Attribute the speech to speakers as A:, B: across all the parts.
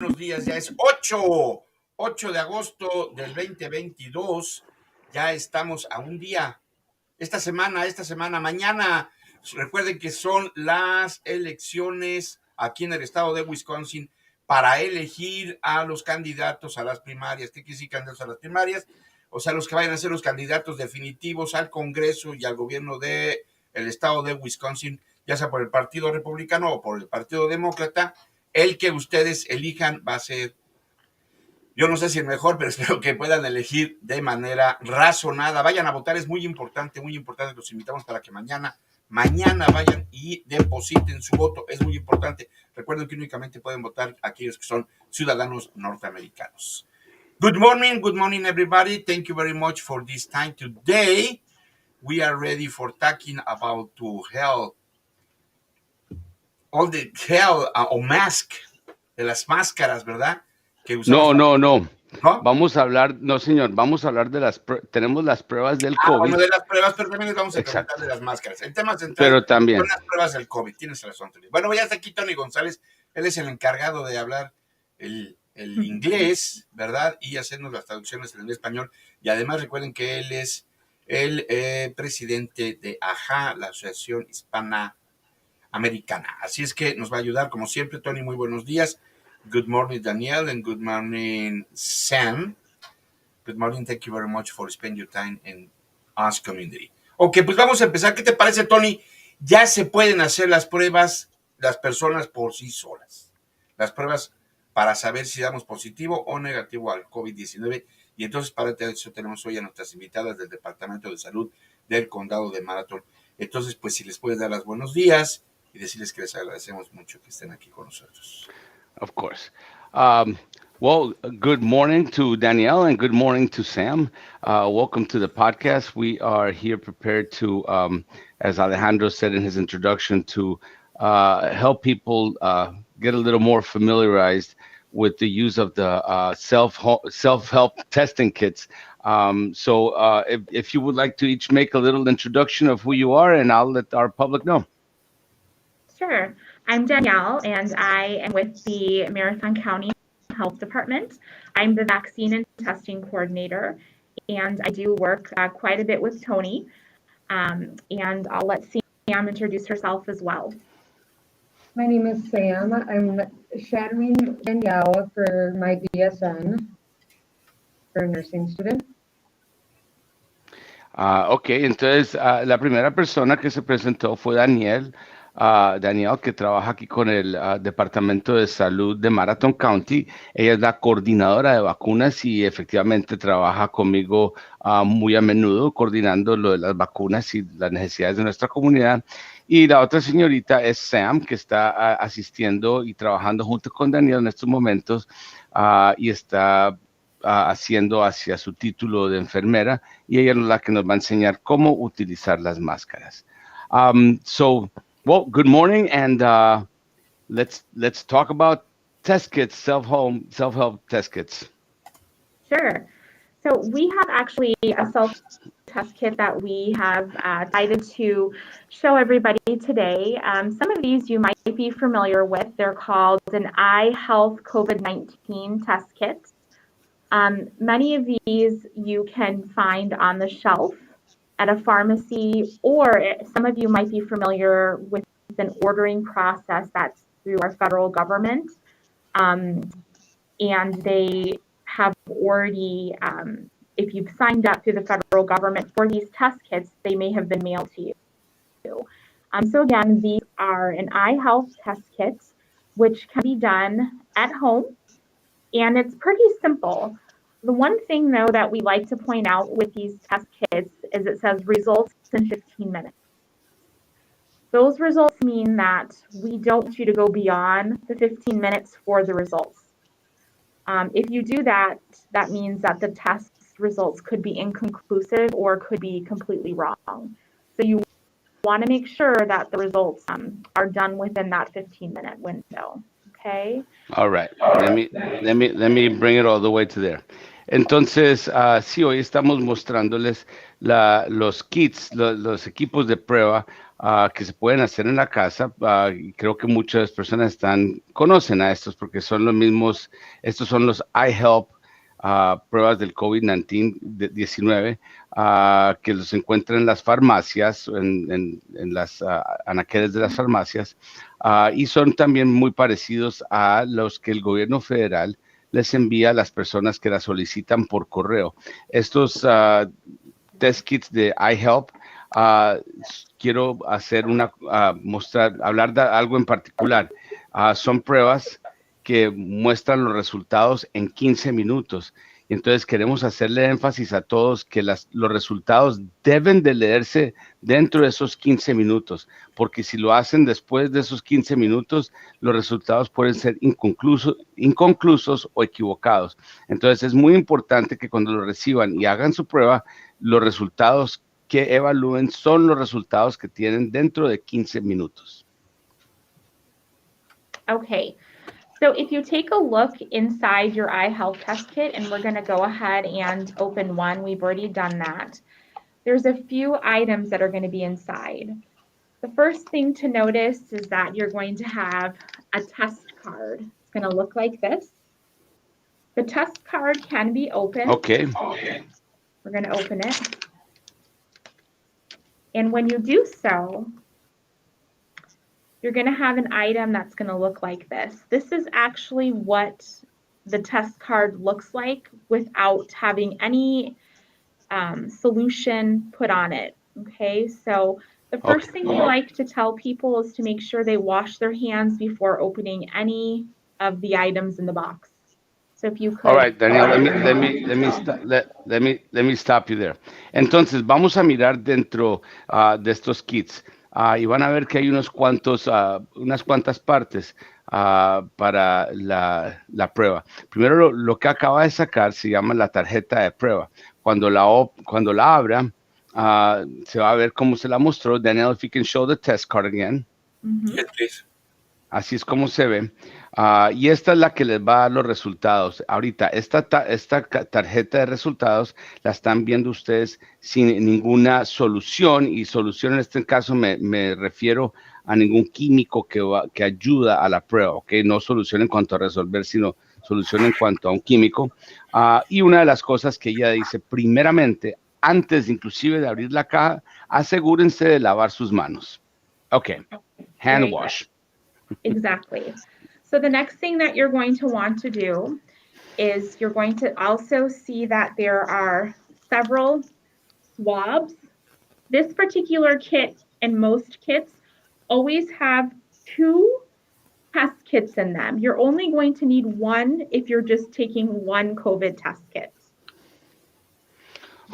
A: Buenos días, ya es 8 de agosto del 2022. Ya estamos a un día. Esta semana, mañana, recuerden que son las elecciones aquí en el estado de Wisconsin para elegir a los candidatos a las primarias. ¿Qué quiere decir candidatos a las primarias? O sea, los que vayan a ser los candidatos definitivos al Congreso y al gobierno del estado de Wisconsin, ya sea por el Partido Republicano o por el Partido Demócrata. El que ustedes elijan va a ser, yo no sé si el mejor, pero espero que puedan elegir de manera razonada. Vayan a votar, es muy importante, los invitamos para que mañana vayan y depositen su voto, es muy importante. Recuerden que únicamente pueden votar aquellos que son ciudadanos norteamericanos. Good morning everybody. Thank you very much for this time today. We are ready for talking about to health, all the health o mask, de las máscaras, ¿verdad? Que usamos.
B: No.
A: ¿No?
B: Vamos a hablar, no señor, vamos a hablar de tenemos las pruebas del COVID.
A: Bueno, de las pruebas, pero también les vamos a comentar de las máscaras. El tema central
B: pero también
A: son las pruebas del COVID, tienes razón, Tony. Bueno, ya está aquí Tony González, él es el encargado de hablar el inglés, ¿verdad? Y hacernos las traducciones en el español. Y además recuerden que él es el presidente de AJA, la Asociación Hispana Americana. Así es que nos va a ayudar, como siempre, Tony. Muy buenos días. Good morning, Daniel, and good morning, Sam. Good morning, thank you very much for spending your time in us community. Ok, pues vamos a empezar. ¿Qué te parece, Tony? Ya se pueden hacer las pruebas las personas por sí solas. Las pruebas para saber si damos positivo o negativo al COVID-19. Y entonces para eso tenemos hoy a nuestras invitadas del Departamento de Salud del Condado de Marathon. Entonces, pues si les puedes dar los buenos días y decirles que les agradecemos mucho que estén aquí con nosotros.
B: Of course. Well, good morning to Danielle and good morning to Sam. Welcome to the podcast. We are here prepared to, as Alejandro said in his introduction, to help people get a little more familiarized with the use of the self-help testing kits. So if you would like to each make a little introduction of who you are, and I'll let our public know.
C: Sure. I'm Danielle, and I am with the Marathon County Health Department. I'm the vaccine and testing coordinator, and I do work quite a bit with Tony. And I'll let Sam introduce herself as well.
D: My name is Sam. I'm shadowing Danielle for my BSN for a nursing student.
B: Ok, entonces la primera persona que se presentó fue Daniel, que trabaja aquí con el Departamento de Salud de Marathon County. Ella es la coordinadora de vacunas y efectivamente trabaja conmigo muy a menudo coordinando lo de las vacunas y las necesidades de nuestra comunidad. Y la otra señorita es Sam, que está asistiendo y trabajando junto con Daniel en estos momentos y está haciendo hacia su título de enfermera, y ella es la que nos va a enseñar cómo utilizar las máscaras. Well, good morning, and let's talk about test kits, self-help test kits.
C: Sure. So we have actually a self-test kit that we have decided to show everybody today. Some of these you might be familiar with. They're called an iHealth COVID-19 test kit. Many of these you can find on the shelf at a pharmacy, or some of you might be familiar with an ordering process that's through our federal government. And they have already, if you've signed up through the federal government for these test kits, they may have been mailed to you. So again, these are an iHealth test kit, which can be done at home. And it's pretty simple. The one thing, though, that we like to point out with these test kits is it says results in 15 minutes. Those results mean that we don't want you to go beyond the 15 minutes for the results. If you do that, that means that the test results could be inconclusive or could be completely wrong. So you want to make sure that the results are done within that 15-minute window. Okay.
B: All right. Let me bring it all the way to there. Entonces, sí, hoy estamos mostrándoles los kits, los equipos de prueba que se pueden hacer en la casa. Y creo que muchas personas conocen a estos porque son los mismos, estos son los iHelp, pruebas del COVID-19, que los encuentran en las farmacias, en las anaqueles de las farmacias, y son también muy parecidos a los que el gobierno federal les envía a las personas que las solicitan por correo. Estos test kits de iHelp, quiero hacer hablar de algo en particular. Son pruebas que muestran los resultados en 15 minutos. Y entonces queremos hacerle énfasis a todos que los resultados deben de leerse dentro de esos 15 minutos, porque si lo hacen después de esos 15 minutos, los resultados pueden ser inconclusos o equivocados. Entonces es muy importante que cuando lo reciban y hagan su prueba, los resultados que evalúen son los resultados que tienen dentro de 15 minutos.
C: Okay. So if you take a look inside your iHealth test kit, and we're going to go ahead and open one, we've already done that. There's a few items that are going to be inside. The first thing to notice is that you're going to have a test card. It's going to look like this. The test card can be opened.
B: Okay.
C: We're going to open it. And when you do so, you're going to have an item that's going to look like this. This is actually what the test card looks like without having any solution put on it. Okay, so the first thing we like to tell people is to make sure they wash their hands before opening any of the items in the box. So if you could.
B: All right, Daniel, let me stop you there. Entonces, vamos a mirar dentro de estos kits. Y van a ver que hay unas cuantas partes para la prueba. Primero, lo que acaba de sacar se llama la tarjeta de prueba. Cuando la abra, se va a ver cómo se la mostró. Daniel, if you can show the test card again.
C: Mm-hmm.
A: Yes, please.
B: Así es como se ve. Y esta es la que les va a dar los resultados. Ahorita, esta tarjeta de resultados la están viendo ustedes sin ninguna solución. Y solución en este caso me refiero a ningún químico que ayuda a la prueba. ¿Okay? No solución en cuanto a resolver, sino solución en cuanto a un químico. Y una de las cosas que ella dice, primeramente, antes inclusive de abrir la caja, asegúrense de lavar sus manos. Ok, hand wash.
C: Exactly. So the next thing that you're going to want to do is you're going to also see that there are several swabs. This particular kit and most kits always have 2 test kits in them. You're only going to need one if you're just taking one COVID test kit.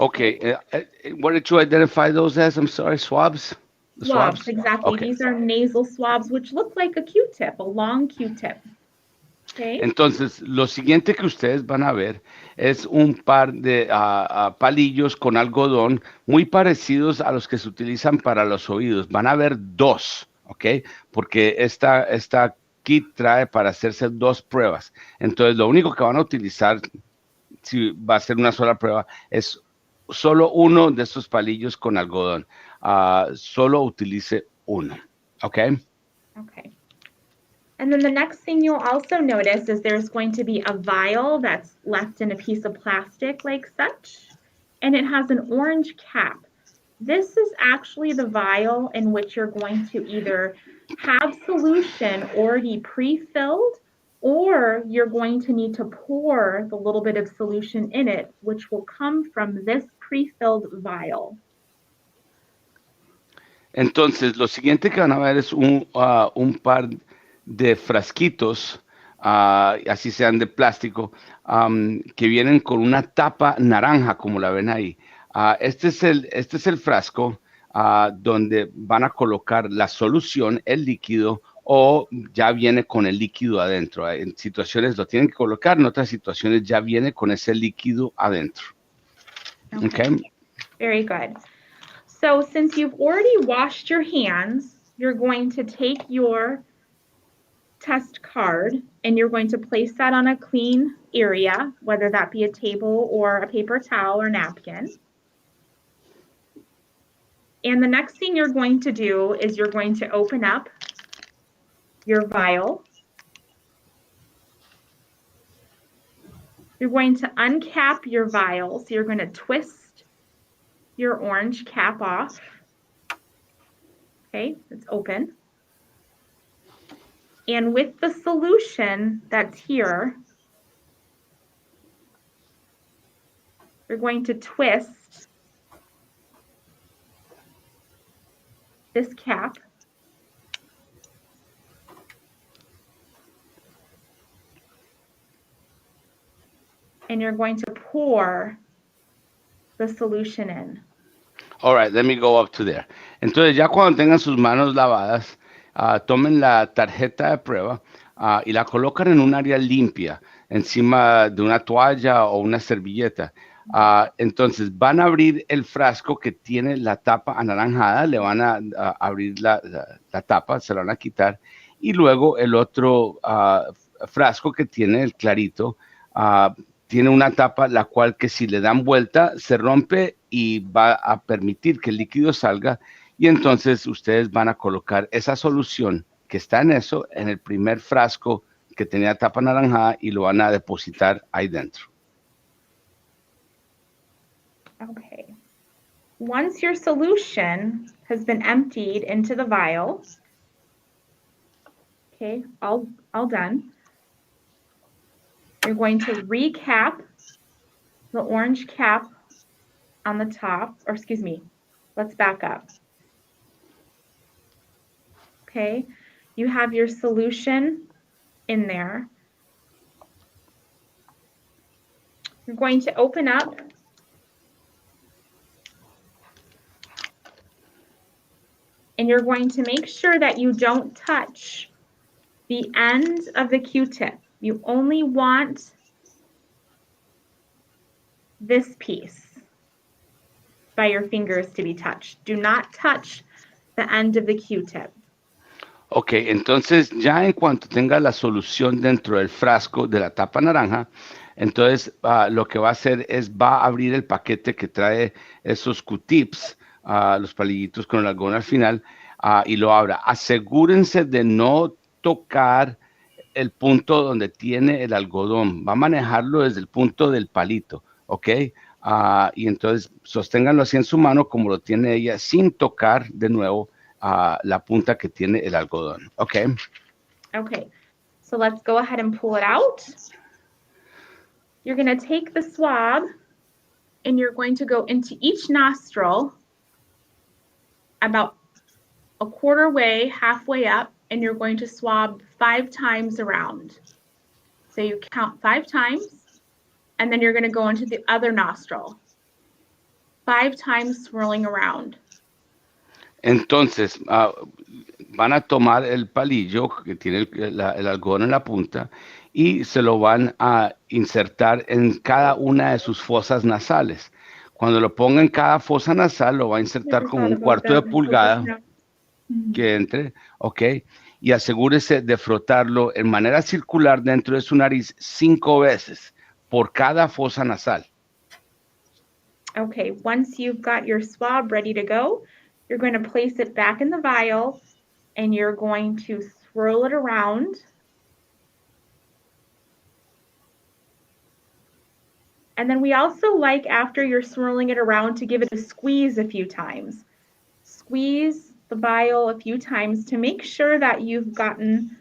B: Okay, what did you identify those as? I'm sorry, swabs? The
C: Swabs, exactly.
B: Okay.
C: These are nasal swabs, which look like a Q-tip, a long Q-tip. Okay.
B: Entonces, lo siguiente que ustedes van a ver es un par de palillos con algodón muy parecidos a los que se utilizan para los oídos. Van a ver 2, ¿ok? Porque esta kit trae para hacerse 2 pruebas. Entonces, lo único que van a utilizar, si va a ser una sola prueba, es solo uno de estos palillos con algodón. Solo utilice uno, ¿ok?
C: Okay. And then the next thing you'll also notice is there's going to be a vial that's left in a piece of plastic like such, and it has an orange cap. This is actually the vial in which you're going to either have solution already pre-filled, or you're going to need to pour the little bit of solution in it, which will come from this pre-filled vial.
B: Entonces, lo siguiente que van a ver es un par de frasquitos, así sean de plástico, que vienen con una tapa naranja, como la ven ahí. Este es el frasco donde van a colocar la solución, el líquido, o ya viene con el líquido adentro. En situaciones lo tienen que colocar, en otras situaciones ya viene con ese líquido adentro. Okay.
C: Very good. So since you've already washed your hands, you're going to take your self-test card, and you're going to place that on a clean area, whether that be a table or a paper towel or napkin. And the next thing you're going to do is you're going to open up your vial. You're going to uncap your vial. So you're going to twist your orange cap off. Okay, it's open. And with the solution that's here, you're going to twist this cap. And you're going to pour the solution in.
B: All right, let me go up to there. Entonces, ya cuando tengan sus manos lavadas, tomen la tarjeta de prueba y la colocan en un área limpia, encima de una toalla o una servilleta. Entonces, van a abrir el frasco que tiene la tapa anaranjada, le van a abrir la tapa, se la van a quitar, y luego el otro frasco que tiene el clarito, tiene una tapa la cual que si le dan vuelta se rompe y va a permitir que el líquido salga, y entonces ustedes van a colocar esa solución que está en eso, en el primer frasco que tenía tapa naranjada y lo van a depositar ahí dentro.
C: Okay. Once your solution has been emptied into the vial, okay, all done, you're going to recap the orange cap on the top, or excuse me, let's back up. Okay, you have your solution in there. You're going to open up and you're going to make sure that you don't touch the end of the Q-tip. You only want this piece by your fingers to be touched. Do not touch the end of the Q-tip.
B: Ok, entonces ya en cuanto tenga la solución dentro del frasco de la tapa naranja, entonces lo que va a hacer es va a abrir el paquete que trae esos Q-tips, los palillitos con el algodón al final, y lo abra. Asegúrense de no tocar el punto donde tiene el algodón. Va a manejarlo desde el punto del palito, ¿ok? Y entonces sosténganlo así en su mano como lo tiene ella, sin tocar de nuevo la punta que tiene el algodón, ¿ok?
C: Okay, so let's go ahead and pull it out. You're going to take the swab and you're going to go into each nostril about a quarter way, halfway up, and you're going to swab 5 times around. So you count 5 times, and then you're going to go into the other nostril. 5 times swirling around.
B: Entonces, van a tomar el palillo que tiene el algodón en la punta y se lo van a insertar en cada una de sus fosas nasales. Cuando lo ponga en cada fosa nasal, lo va a insertar con un cuarto de pulgada que entre, ¿ok? Y asegúrese de frotarlo en manera circular dentro de su nariz 5 veces por cada fosa nasal.
C: Okay, once you've got your swab ready to go, you're going to place it back in the vial and you're going to swirl it around. And then we also like, after you're swirling it around, to give it a squeeze a few times. Squeeze the vial a few times to make sure that you've gotten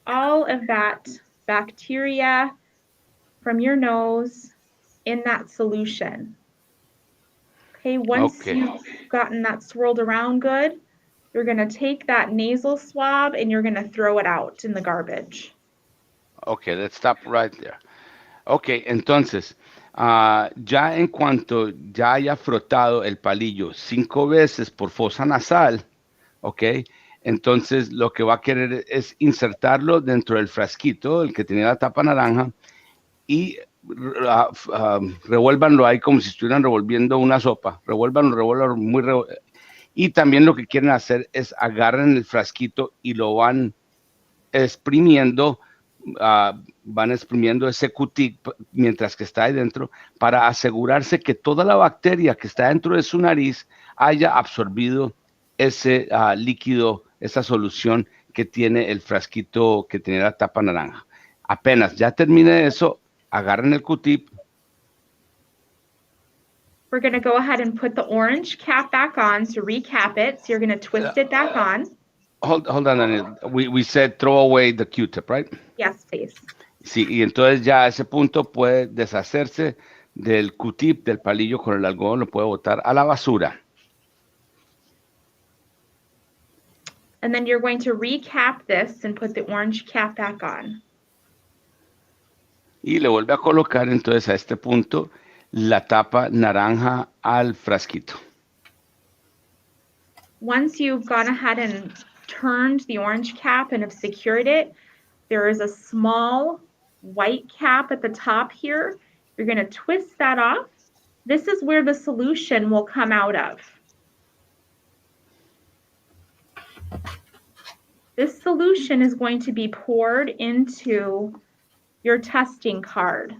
C: all of that bacteria from your nose in that solution. Okay, once you've gotten that swirled around good, you're going to take that nasal swab and you're going to throw it out in the garbage.
B: Okay, let's stop right there. Ok, entonces, ya en cuanto ya haya frotado el palillo 5 veces por fosa nasal, ok, entonces lo que va a querer es insertarlo dentro del frasquito, el que tenía la tapa naranja, y revuélvanlo ahí como si estuvieran revolviendo una sopa. Revuélvanlo y también lo que quieren hacer es agarren el frasquito y lo van exprimiendo, van exprimiendo ese Q-tip mientras que está ahí dentro para asegurarse que toda la bacteria que está dentro de su nariz haya absorbido ese líquido, esa solución que tiene el frasquito que tiene la tapa naranja. Apenas ya termine eso, agarren el Q-tip.
C: We're going to go ahead and put the orange cap back on to recap it. So you're going to twist it back on.
B: Hold on, Daniel. We said throw away the Q-tip, right?
C: Yes, please.
B: Sí, y entonces ya a ese punto puede deshacerse del Q-tip, del palillo con el algodón, lo puede botar a la basura.
C: And then you're going to recap this and put the orange cap back on.
B: Y le vuelve a colocar entonces a este punto la tapa naranja al frasquito.
C: Once you've gone ahead and turned the orange cap and have secured it, there is a small white cap at the top here. You're going to twist that off. This is where the solution will come out of. This solution is going to be poured into your testing card.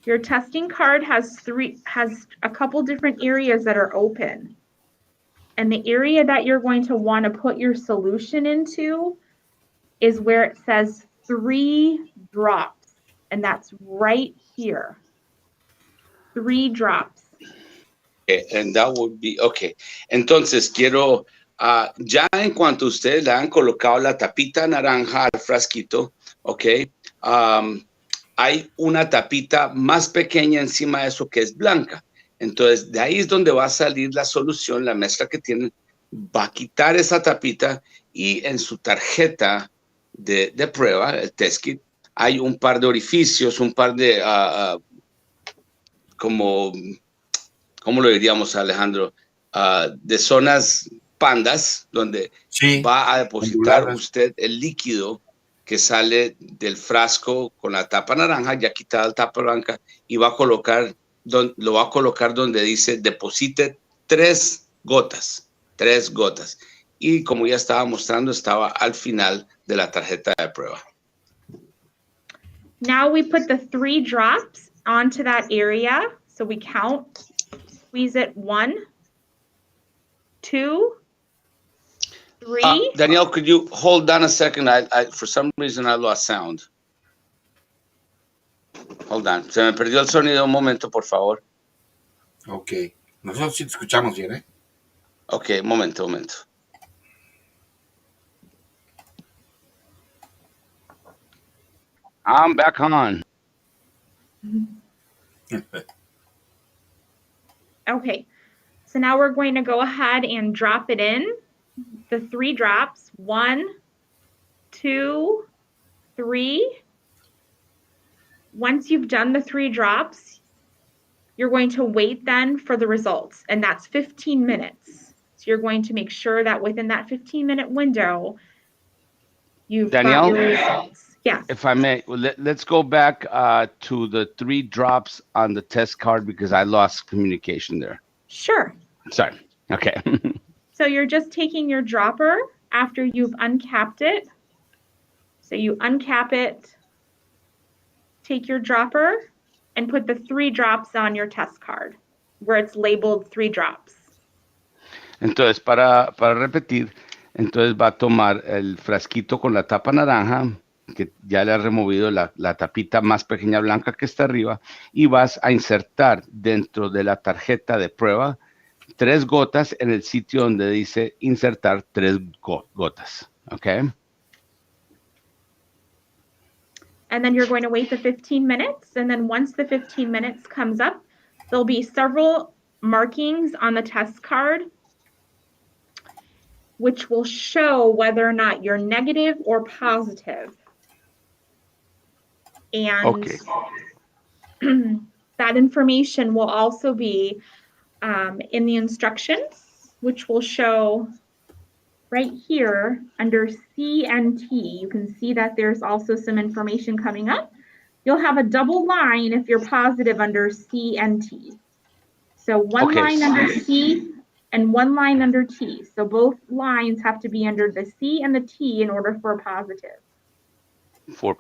C: Your testing card has a couple different areas that are open. And the area that you're going to want to put your solution into is where it says 3 drops. And that's right here. 3 drops.
B: Okay, and that would be, okay. Entonces quiero, ya en cuanto ustedes le han colocado la tapita naranja al frasquito, ok, hay una tapita más pequeña encima de eso que es blanca. Entonces, de ahí es donde va a salir la solución, la mezcla que tienen. Va a quitar esa tapita y en su tarjeta de prueba, el test kit, hay un par de orificios, un par de, ¿cómo lo diríamos, Alejandro? De zonas pandas, donde va a depositar usted el líquido que sale del frasco con la tapa naranja, ya quitada la tapa blanca, y va a colocar, lo va a colocar donde dice deposite 3 gotas. 3 gotas. Y como ya estaba mostrando, estaba al final de la tarjeta de prueba.
C: Now we put the 3 drops onto that area. So we count, squeeze it 1, 2, 3.
B: Danielle, could you hold on a second? I for some reason I lost sound. Hold on. Se me perdió el sonido un momento, por favor.
A: Ok. Nosotros sí te escuchamos bien, ¿eh?
B: Ok, momento. I'm back on.
C: Okay. So now we're going to go ahead and drop it in. The 3 drops. 1, 2, 3. Once you've done the 3 drops, you're going to wait then for the results, and that's 15 minutes. So you're going to make sure that within that 15-minute window, you've got your results. Yes.
B: If I may, let's go back to the 3 drops on the test card because I lost communication there.
C: Sure.
B: Sorry. Okay.
C: So you're just taking your dropper after you've uncapped it. So you uncap it, take your dropper, and put the 3 drops on your test card where it's labeled 3 drops.
B: Entonces, para repetir, entonces va a tomar el frasquito con la tapa naranja, que ya le ha removido la tapita más pequeña blanca que está arriba, y vas a insertar dentro de la tarjeta de prueba 3 gotas en el sitio donde dice insertar 3 gotas. Okay?
C: And then you're going to wait the 15 minutes. And then once the 15 minutes comes up, there'll be several markings on the test card, which will show whether or not you're negative or positive. And that information will also be in the instructions, which will show right here under C and T. You can see that there's also some information coming up. You'll have a double line if you're positive under C and T. So one line under C and one line under T. So both lines have to be under the C and the T in order for a positive.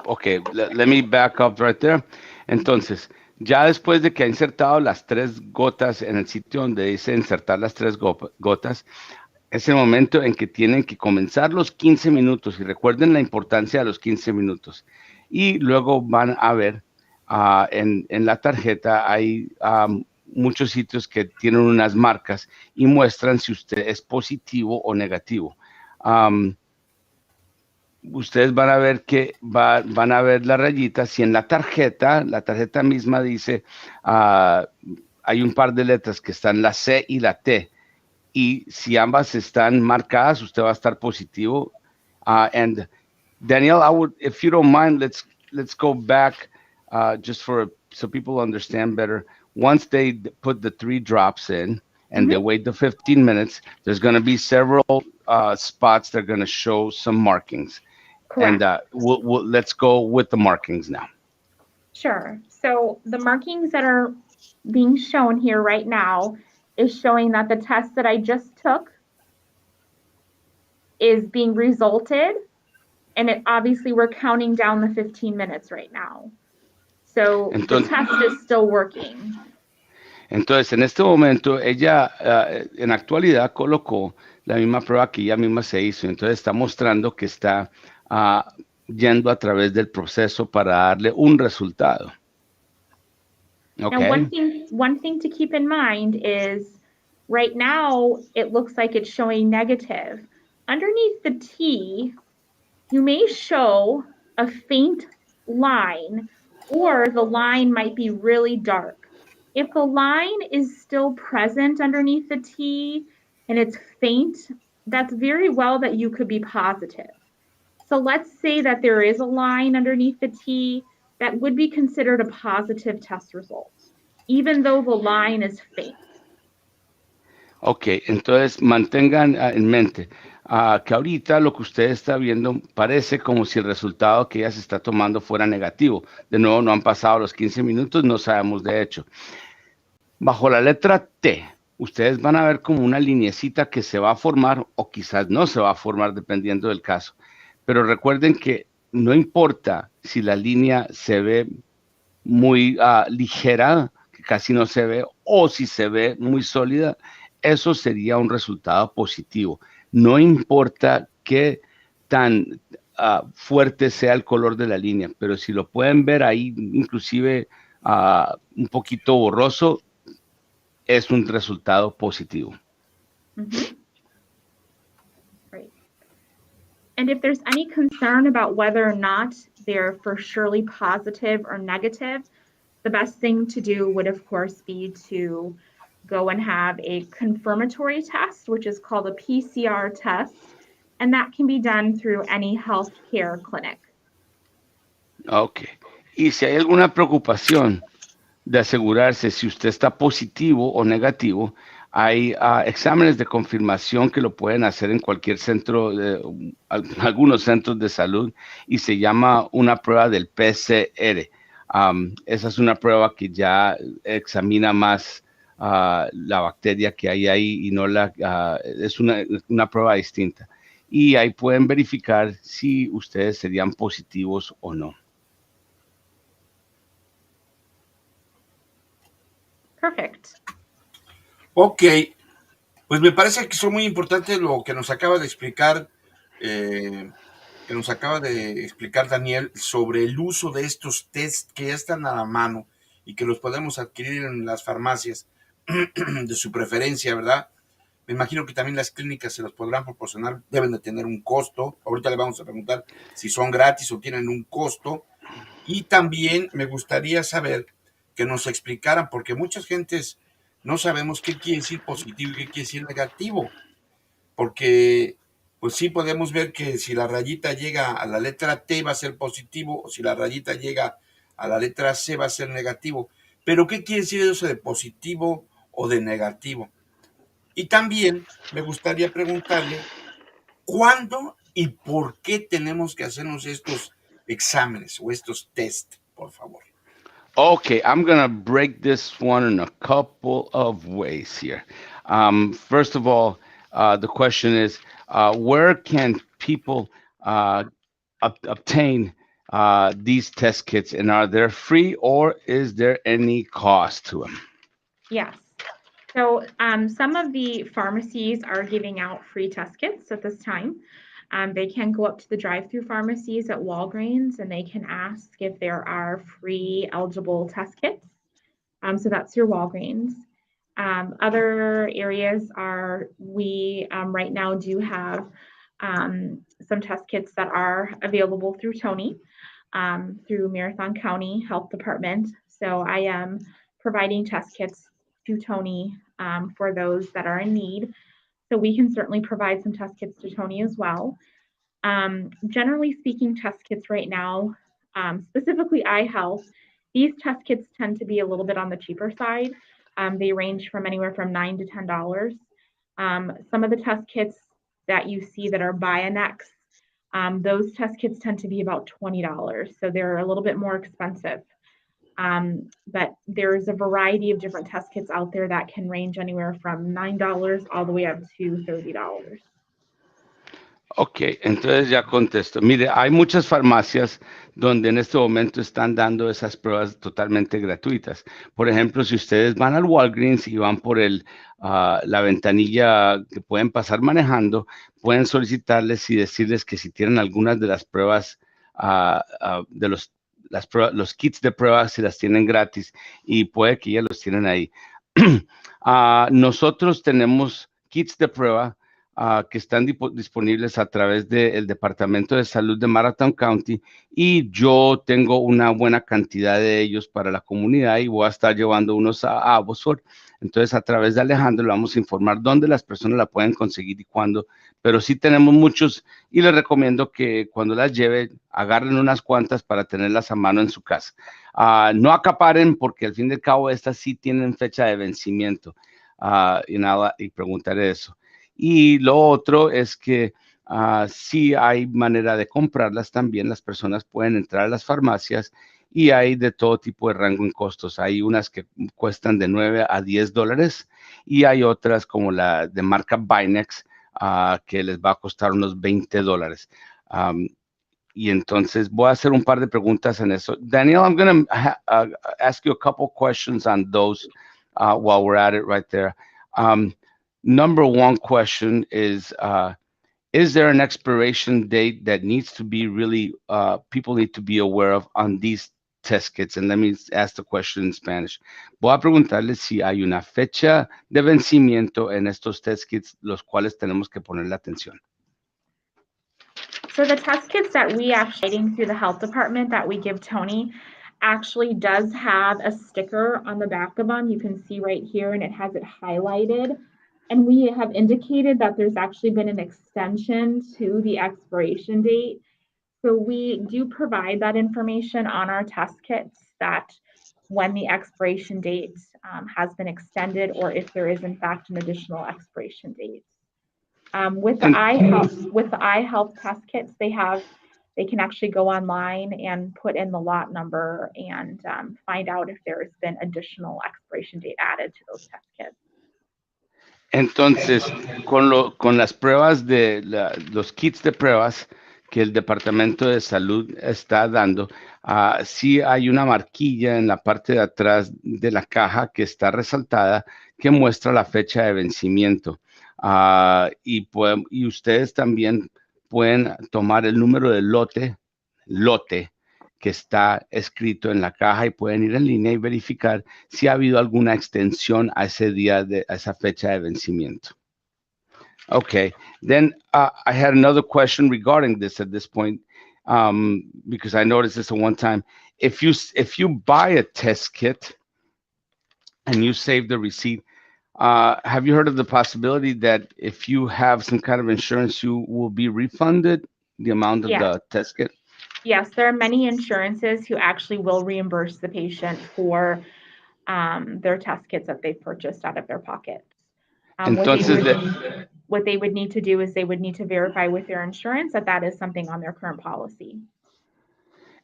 B: Okay, let me back up right there. Entonces, ya después de que ha insertado las 3 gotas en el sitio donde dice insertar las 3 gotas, es el momento en que tienen que comenzar los 15 minutos. Y recuerden la importancia de los 15 minutos. Y luego van a ver en la tarjeta hay muchos sitios que tienen unas marcas y muestran si usted es positivo o negativo. Ustedes van a ver que van a ver la rayita. Si en la tarjeta misma dice, hay un par de letras que están la C y la T, y si ambas están marcadas, usted va a estar positivo. And Danielle, if you don't mind, let's go back just so people understand better. Once they put the 3 drops in and they wait the 15 minutes, there's going to be several spots that are going to show some markings.
C: Correct.
B: And let's go with the markings now.
C: Sure. So the markings that are being shown here right now is showing that the test that I just took is being resulted, and obviously we're counting down the 15 minutes right now. So the test is still working.
B: Entonces, en este momento, ella en actualidad colocó la misma prueba que ella misma se hizo. Entonces, está mostrando que está yendo a través del proceso para darle un resultado. Okay.
C: Now, one thing to keep in mind is right now it looks like it's showing negative. Underneath the T, you may show a faint line, or the line might be really dark. If the line is still present underneath the T and it's faint, that's very well that you could be positive. So let's say that there is a line underneath the T, that would be considered a positive test result, even though the line is faint.
B: Ok, entonces mantengan en mente que ahorita lo que usted está viendo parece como si el resultado que ella se está tomando fuera negativo. De nuevo, no han pasado los 15 minutos, no sabemos de hecho. Bajo la letra T, ustedes van a ver como una lineecita que se va a formar o quizás no se va a formar dependiendo del caso. Pero recuerden que no importa si la línea se ve muy ligera, que casi no se ve, o si se ve muy sólida, eso sería un resultado positivo. No importa qué tan fuerte sea el color de la línea, pero si lo pueden ver ahí, inclusive un poquito borroso, es un resultado positivo.
C: Mm-hmm. Great. And if there's any concern about whether or not they're for surely positive or negative, the best thing to do would, of course, be to go and have a confirmatory test, which is called a PCR test, and that can be done through any healthcare clinic.
B: Ok. Y si hay alguna preocupación de asegurarse si usted está positivo o negativo, hay exámenes de confirmación que lo pueden hacer en cualquier centro, algunos centros de salud, y se llama una prueba del PCR. Esa es una prueba que ya examina más la bacteria que hay ahí y no es una prueba distinta. Y ahí pueden verificar si ustedes serían positivos o no.
C: Perfect.
A: Ok, pues me parece que son muy importantes lo que nos acaba de explicar, Daniel, sobre el uso de estos tests que ya están a la mano y que los podemos adquirir en las farmacias de su preferencia, ¿verdad? Me imagino que también las clínicas se los podrán proporcionar, deben de tener un costo. Ahorita le vamos a preguntar si son gratis o tienen un costo. Y también me gustaría saber que nos explicaran, porque muchas gentes no sabemos qué quiere decir positivo y qué quiere decir negativo. Porque pues sí podemos ver que si la rayita llega a la letra T va a ser positivo, o si la rayita llega a la letra C va a ser negativo. Pero ¿qué quiere decir eso de positivo o de negativo? Y también me gustaría preguntarle cuándo y por qué tenemos que hacernos estos exámenes o estos test, por favor.
B: Okay, I'm going to break this one in a couple of ways here. First of all, the question is, where can people obtain these test kits, and are they free or is there any cost to them?
C: Yes. So some of the pharmacies are giving out free test kits at this time. They can go up to the drive-through pharmacies at Walgreens and they can ask if there are free eligible test kits. So that's your Walgreens. Other areas are, we right now do have some test kits that are available through Tony, through Marathon County Health Department. So I am providing test kits to Tony for those that are in need. So we can certainly provide some test kits to Tony as well. Generally speaking, test kits right now, specifically eye health, these test kits tend to be a little bit on the cheaper side. They range from anywhere from $9 to $10. Some of the test kits that you see that are Bionex, those test kits tend to be about $20. So they're a little bit more expensive. But there's a variety of different test kits out there that can range anywhere from $9 all the way up to $30.
B: Ok, entonces ya contesto. Mire, hay muchas farmacias donde en este momento están dando esas pruebas totalmente gratuitas. Por ejemplo, si ustedes van al Walgreens y van por la ventanilla que pueden pasar manejando, pueden solicitarles y decirles que si tienen algunas de las pruebas de los kits de pruebas, si las tienen gratis, y puede que ya los tienen ahí. Nosotros tenemos kits de prueba que están disponibles a través del Departamento de Salud de Marathon County, y yo tengo una buena cantidad de ellos para la comunidad y voy a estar llevando unos a Abbotsford. Entonces, a través de Alejandro le vamos a informar dónde las personas la pueden conseguir y cuándo, pero sí tenemos muchos y les recomiendo que cuando las lleve, agarren unas cuantas para tenerlas a mano en su casa. No acaparen, porque al fin y al cabo estas sí tienen fecha de vencimiento, y nada, y preguntaré eso. Y lo otro es que sí hay manera de comprarlas también. Las personas pueden entrar a las farmacias y hay de todo tipo de rango en costos. Hay unas que cuestan de $9 a $10 y hay otras como la de marca Bionex que les va a costar unos $20. Y entonces voy a hacer un par de preguntas en eso. Daniel, I'm going to ask you a couple questions on those while we're at it right there. Number one question is there an expiration date that needs to be really, people need to be aware of on these test kits? And let me ask the question in Spanish. Voy a preguntarle si hay una fecha de vencimiento en estos test kits, los cuales tenemos que ponerle atención.
C: So the test kits that we actually through the health department that we give Tony actually does have a sticker on the back of them. You can see right here, and it has it highlighted. And we have indicated that there's actually been an extension to the expiration date. So we do provide that information on our test kits, that when the expiration date has been extended, or if there is in fact an additional expiration date. With the eye health test kits, they can actually go online and put in the lot number and find out if there has been additional expiration date added to those test kits.
B: Entonces, con las pruebas los kits de pruebas que el Departamento de Salud está dando, sí hay una marquilla en la parte de atrás de la caja que está resaltada, que muestra la fecha de vencimiento. Y ustedes también pueden tomar el número de lote que está escrito en la caja, y pueden ir en línea y verificar si ha habido alguna extensión a ese día, a esa fecha de vencimiento. Okay, then I had another question regarding this at this point, because I noticed this at one time. If you buy a test kit and you save the receipt, have you heard of the possibility that if you have some kind of insurance, you will be refunded the amount of the test kit?
C: Yes, there are many insurances who actually will reimburse the patient for their test kits that they've purchased out of their pocket. What they would need to do is they would need to verify with their insurance that is something on their current policy.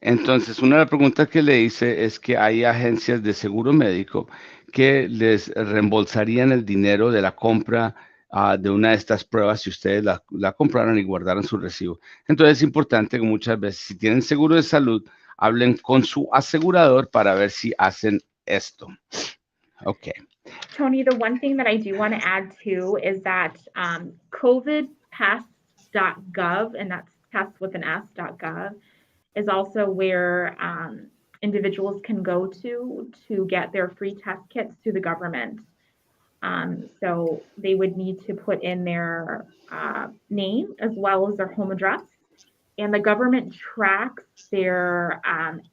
B: Entonces, una de las preguntas que le hice es que hay agencias de seguro médico que les reembolsarían el dinero de la compra de una de estas pruebas si ustedes la compraron y guardaron su recibo. Entonces, es importante que muchas veces, si tienen seguro de salud, hablen con su asegurador para ver si hacen esto. Okay.
C: Tony, the one thing that I do want to add too is that covidpass.gov, and that's test with an s.gov, is also where individuals can go to get their free test kits through the government. So they would need to put in their name as well as their home address. And the government tracks their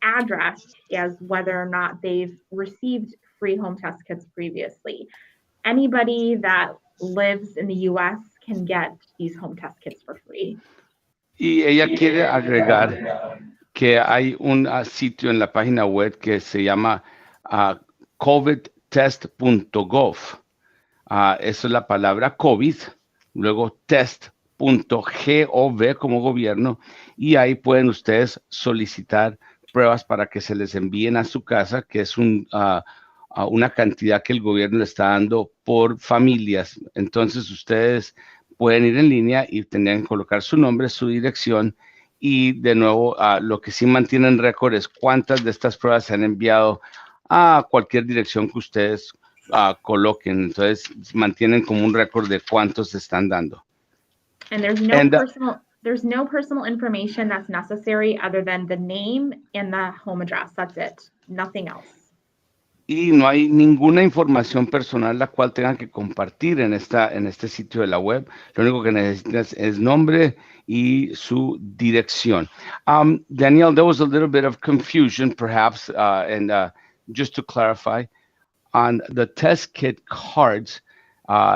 C: address as whether or not they've received free home test kits previously. Anybody that lives in the U.S. can get these home test kits for free.
B: Y ella quiere agregar que hay un sitio en la página web que se llama covidtest.gov. Eso es la palabra COVID, luego test.gov como gobierno, y ahí pueden ustedes solicitar pruebas para que se les envíen a su casa, que es una cantidad que el gobierno le está dando por familias. Entonces ustedes pueden ir en línea y tendrían que colocar su nombre, su dirección, y de nuevo lo que sí mantienen récord es cuántas de estas pruebas se han enviado a cualquier dirección que ustedes coloquen. Entonces mantienen como un récord de cuántos se están dando.
C: And there's no personal information that's necessary other than the name and the home address. That's it. Nothing else.
B: Y no hay ninguna información personal la cual tengan que compartir en este sitio de la web. Lo único que necesitas es nombre y su dirección. Danielle, there was a little bit of confusion perhaps, and just to clarify, on the test kit cards,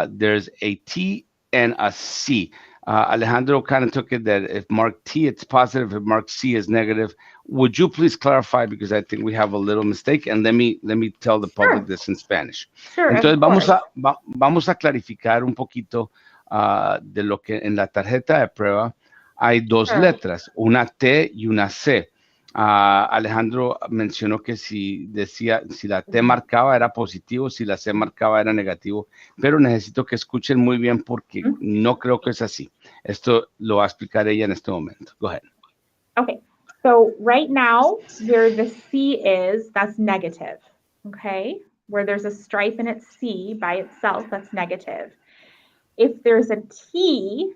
B: there's a T and a C. Alejandro kind of took it that if marked T, it's positive. If marked C is negative. Would you please clarify, because I think we have a little mistake, and let me tell the public this in Spanish.
C: Sure,
B: Entonces vamos a clarificar un poquito de lo que en la tarjeta de prueba hay dos letras, una T y una C. Alejandro mencionó que si la T marcaba era positivo, si la C marcaba era negativo, pero necesito que escuchen muy bien porque no creo que es así. Esto lo va a explicar ella en este momento. Go ahead.
C: Okay, so right now, where the C is, that's negative, okay? Where there's a stripe in its C by itself, that's negative. If there's a T,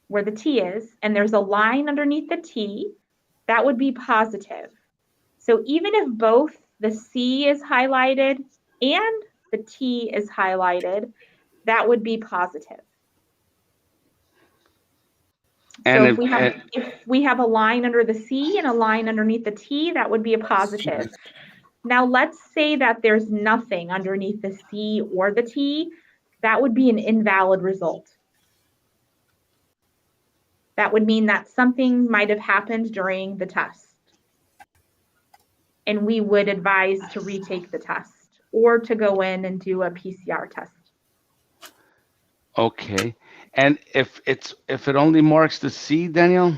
C: where the T is, and there's a line underneath the T, that would be positive. So even if both the C is highlighted and the T is highlighted, that would be positive. And so if we have a line under the C and a line underneath the T, that would be a positive. Now let's say that there's nothing underneath the C or the T, that would be an invalid result. That would mean that something might have happened during the test. And we would advise to retake the test or to go in and do a PCR test.
B: Okay. And if it only marks the C, Danielle?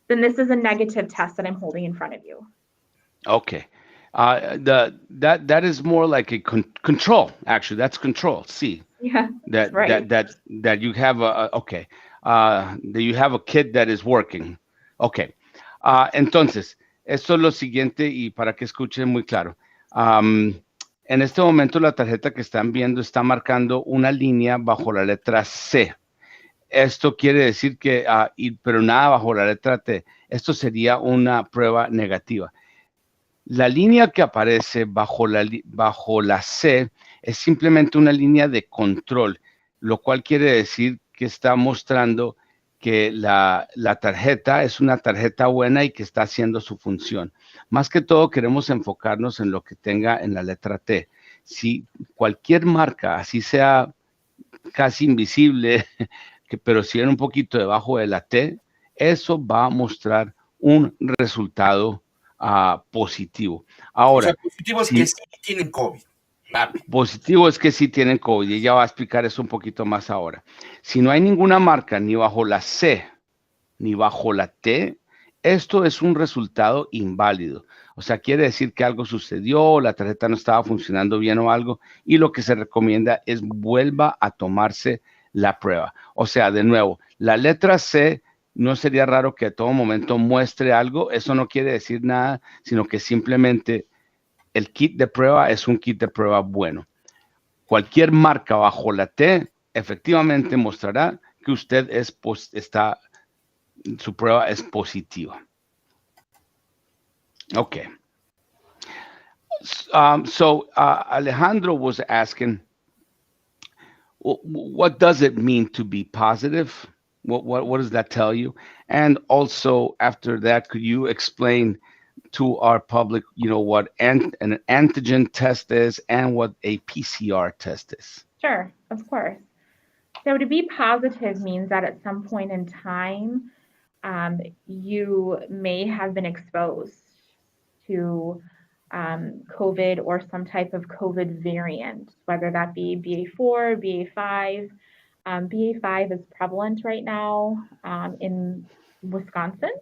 C: Then this is a negative test that I'm holding in front of you.
B: Okay. That is more like a control, actually. That's control, C.
C: Yeah,
B: right. That you have that you have a kit that is working. Okay. Entonces, esto es lo siguiente y para que escuchen muy claro. En este momento la tarjeta que están viendo está marcando una línea bajo la letra C. Esto quiere decir que, pero nada bajo la letra T. Esto sería una prueba negativa. La línea que aparece bajo la C es simplemente una línea de control, lo cual quiere decir que está mostrando que la tarjeta es una tarjeta buena y que está haciendo su función. Más que todo queremos enfocarnos en lo que tenga en la letra T. Si cualquier marca, así sea casi invisible, pero si era un poquito debajo de la T, eso va a mostrar un resultado positivo. Ahora,
A: o sea, positivo es que sí tienen COVID.
B: Positivo es que sí tienen COVID y ella va a explicar eso un poquito más ahora. Si no hay ninguna marca ni bajo la C ni bajo la T, esto es un resultado inválido. O sea, quiere decir que algo sucedió, la tarjeta no estaba funcionando bien o algo, y lo que se recomienda es vuelva a tomarse la prueba. O sea, de nuevo, la letra C no sería raro que a todo momento muestre algo. Eso no quiere decir nada, sino que simplemente el kit de prueba es un kit de prueba bueno. Cualquier marca bajo la T efectivamente mostrará que usted su prueba es positiva. Okay. So Alejandro was asking, what does it mean to be positive? What does that tell you? And also after that, could you explain to our public, what an antigen test is and what a PCR test is?
C: Sure, of course. So to be positive means that at some point in time, you may have been exposed to COVID or some type of COVID variant, whether that be BA4, BA5. BA5 is prevalent right now in Wisconsin,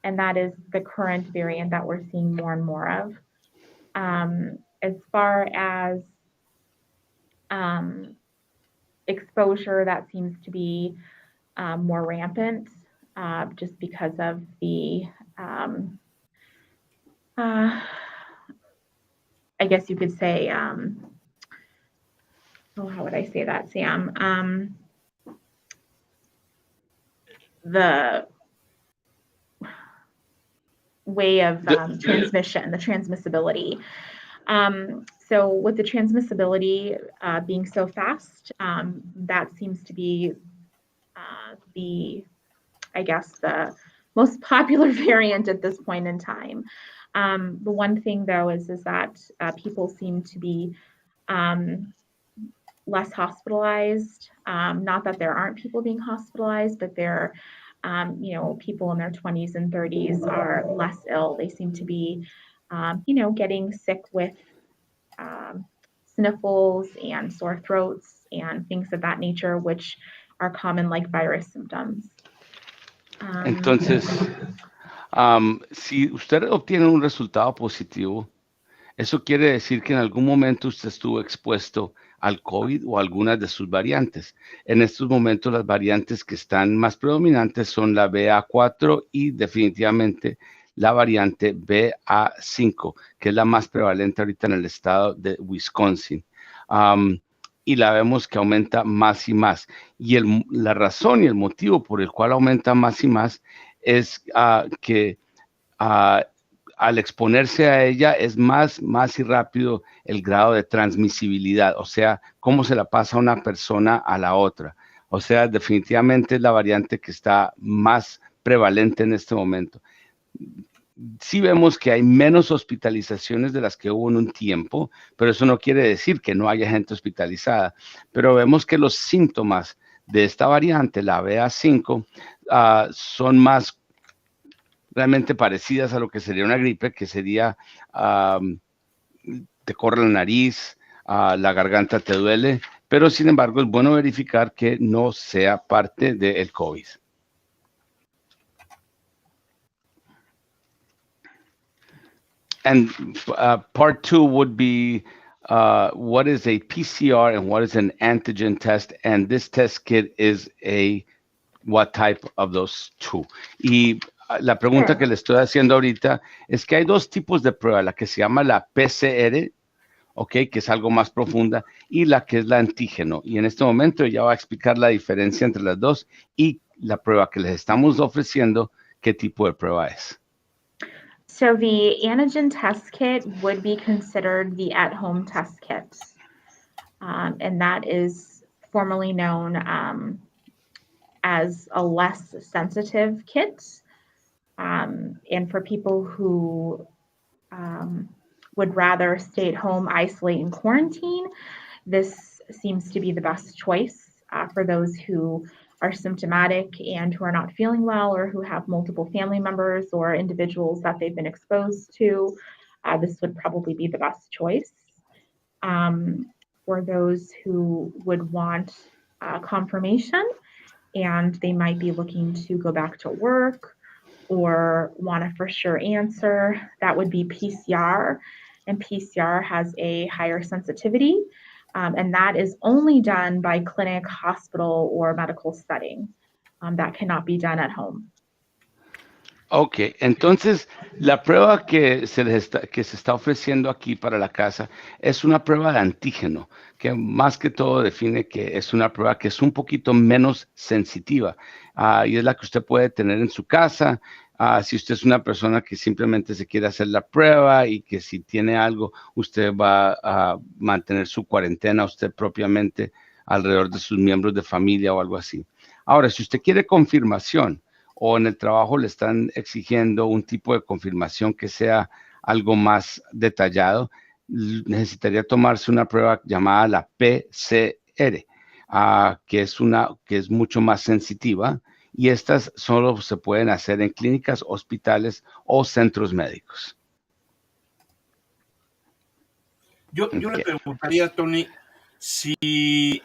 C: and that is the current variant that we're seeing more and more of. As far as exposure, that seems to be more rampant just because of the I guess you could say, how would I say that, Sam? The way of transmission, the transmissibility. So with the transmissibility being so fast, that seems to be the most popular variant at this point in time. The one thing though is that people seem to be less hospitalized. Not that there aren't people being hospitalized, but they're people in their 20s and 30s are less ill. They seem to be getting sick with sniffles and sore throats and things of that nature, which are common like virus symptoms.
B: Entonces, si usted obtiene un resultado positivo, eso quiere decir que en algún momento usted estuvo expuesto al COVID o algunas de sus variantes. En estos momentos las variantes que están más predominantes son la BA4 y definitivamente la variante BA5, que es la más prevalente ahorita en el estado de Wisconsin. Y la vemos que aumenta más y más. Y la razón y el motivo por el cual aumenta más y más es que al exponerse a ella es más y rápido el grado de transmisibilidad, o sea, cómo se la pasa una persona a la otra. O sea, definitivamente es la variante que está más prevalente en este momento. Sí vemos que hay menos hospitalizaciones de las que hubo en un tiempo, pero eso no quiere decir que no haya gente hospitalizada. Pero vemos que los síntomas de esta variante, la BA5, son más realmente parecidas a lo que sería una gripe, que sería te corre la nariz, la garganta te duele, pero sin embargo es bueno verificar que no sea parte del COVID. And part 2 would be what is a PCR and what is an antigen test, and this test kit is what type of those two. Y la pregunta que le estoy haciendo ahorita es que hay dos tipos de prueba, la que se llama la PCR, que es algo más profunda, y la que es la antígeno. Y en este momento ella va a explicar la diferencia entre las dos y la prueba que les estamos ofreciendo, qué tipo de prueba es.
C: So the antigen test kit would be considered the at-home test kit, and that is formally known as a less sensitive kit. And for people who would rather stay at home, isolate, and quarantine, this seems to be the best choice for those who are symptomatic and who are not feeling well, or who have multiple family members or individuals that they've been exposed to. This would probably be the best choice. For those who would want confirmation and they might be looking to go back to work or want a for sure answer, that would be PCR. And PCR has a higher sensitivity, and that is only done by clinic, hospital, or medical setting. That cannot be done at home.
B: Ok, entonces la prueba que que se está ofreciendo aquí para la casa es una prueba de antígeno, que más que todo define que es una prueba que es un poquito menos sensitiva, y es la que usted puede tener en su casa. Si usted es una persona que simplemente se quiere hacer la prueba y que si tiene algo, usted va a mantener su cuarentena usted propiamente alrededor de sus miembros de familia o algo así. Ahora, si usted quiere confirmación, o en el trabajo le están exigiendo un tipo de confirmación que sea algo más detallado, necesitaría tomarse una prueba llamada la PCR, que es mucho más sensitiva, y estas solo se pueden hacer en clínicas, hospitales o centros médicos.
A: Yo le preguntaría, Tony, si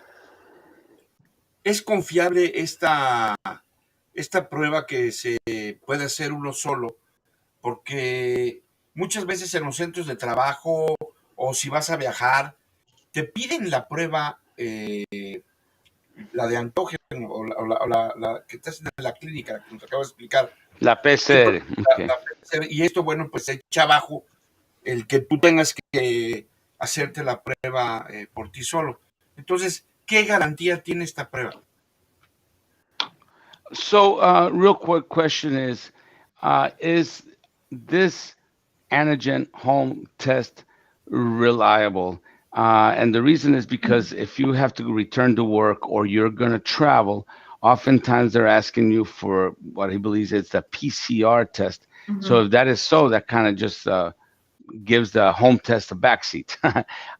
A: es confiable esta prueba que se puede hacer uno solo, porque muchas veces en los centros de trabajo o si vas a viajar, te piden la prueba, la de antígeno o la que te hacen en la clínica, que nos acabo de explicar.
B: La PCR. Okay.
A: La PCR, y esto, bueno, pues echa abajo el que tú tengas que hacerte la prueba por ti solo. Entonces, ¿qué garantía tiene esta prueba?
B: So, real quick question is this antigen home test reliable? And the reason is because if you have to return to work or you're going to travel, oftentimes they're asking you for what he believes is the PCR test. Mm-hmm. So if that is so, that kind of just gives the home test a backseat.